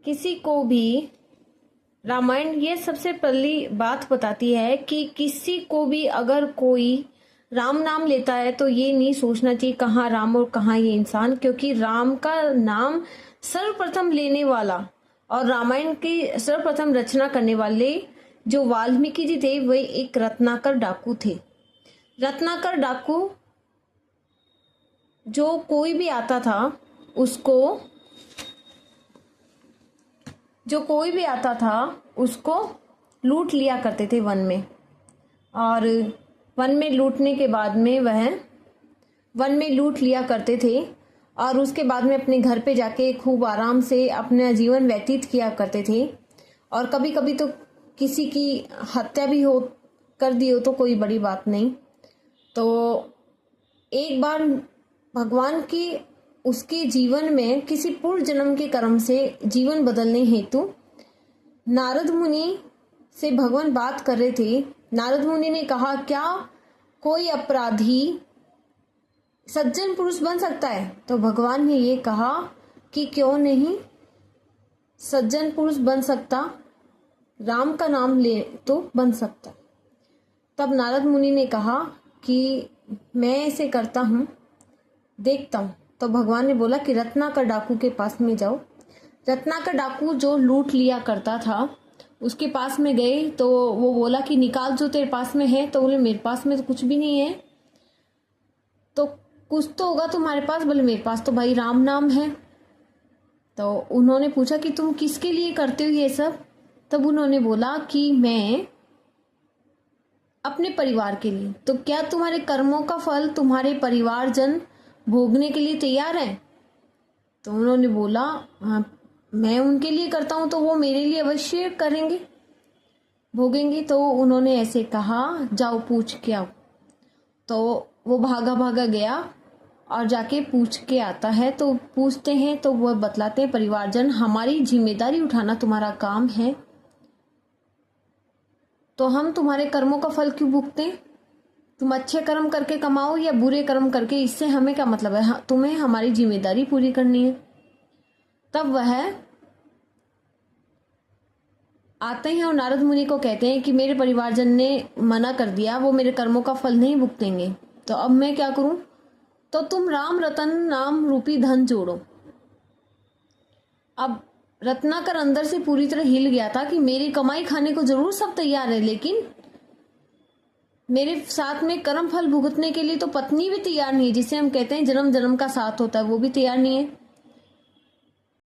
किसी को भी रामायण ये सबसे पहली बात बताती है कि किसी को भी अगर कोई राम नाम लेता है तो ये नहीं सोचना चाहिए कहाँ राम और कहाँ ये इंसान, क्योंकि राम का नाम सर्वप्रथम लेने वाला और रामायण की सर्वप्रथम रचना करने वाले जो वाल्मीकि जी थे वे एक रत्नाकर डाकू थे। रत्नाकर डाकू जो कोई भी आता था उसको लूट लिया करते थे वन में, और वन में लूटने के बाद में वह वन में लूट लिया करते थे और उसके बाद में अपने घर पे जाके खूब आराम से अपना जीवन व्यतीत किया करते थे। और कभी कभी तो किसी की हत्या भी कर दी हो तो कोई बड़ी बात नहीं। तो एक बार भगवान की उसके जीवन में किसी पूर्व जन्म के कर्म से जीवन बदलने हेतु नारद मुनि से भगवान बात कर रहे थे। नारद मुनि ने कहा, क्या कोई अपराधी सज्जन पुरुष बन सकता है? तो भगवान ने ये कहा कि क्यों नहीं, सज्जन पुरुष बन सकता, राम का नाम ले तो बन सकता। तब नारद मुनि ने कहा कि मैं ऐसे करता हूँ, देखता हूँ। तो भगवान ने बोला कि रत्नाकर डाकू के पास में जाओ। रत्नाकर डाकू जो लूट लिया करता था उसके पास में गए तो वो बोला कि निकाल जो तेरे पास में है। तो बोले मेरे पास में तो कुछ भी नहीं है। तो कुछ तो होगा तुम्हारे पास? बोले मेरे पास तो भाई राम नाम है। तो उन्होंने पूछा कि तुम किसके लिए करते हो ये सब? तब उन्होंने बोला कि मैं अपने परिवार के लिए। तो क्या तुम्हारे कर्मों का फल तुम्हारे परिवारजन भोगने के लिए तैयार है? तो उन्होंने बोला हाँ, मैं उनके लिए करता हूं तो वो मेरे लिए अवश्य करेंगे, भोगेंगे। तो उन्होंने ऐसे कहा, जाओ पूछ के आओ। तो वो भागा भागा गया और जाके पूछ के आता है। तो पूछते हैं तो वो बतलाते हैं, परिवारजन हमारी जिम्मेदारी उठाना तुम्हारा काम है, तो हम तुम्हारे कर्मों का फल क्यों भुगते? तुम अच्छे कर्म करके कमाओ या बुरे कर्म करके, इससे हमें क्या मतलब है? तुम्हें हमारी जिम्मेदारी पूरी करनी है। तब वह आते हैं और नारद मुनि को कहते हैं कि मेरे परिवारजन ने मना कर दिया, वो मेरे कर्मों का फल नहीं भुगतेंगे, तो अब मैं क्या करूं? तो तुम राम रतन नाम रूपी धन जोड़ो। अब रत्नाकर अंदर से पूरी तरह हिल गया था कि मेरी कमाई खाने को जरूर सब तैयार है, लेकिन मेरे साथ में कर्म फल भुगतने के लिए तो पत्नी भी तैयार नहीं है, जिसे हम कहते हैं जन्म जन्म का साथ होता है, वो भी तैयार नहीं है।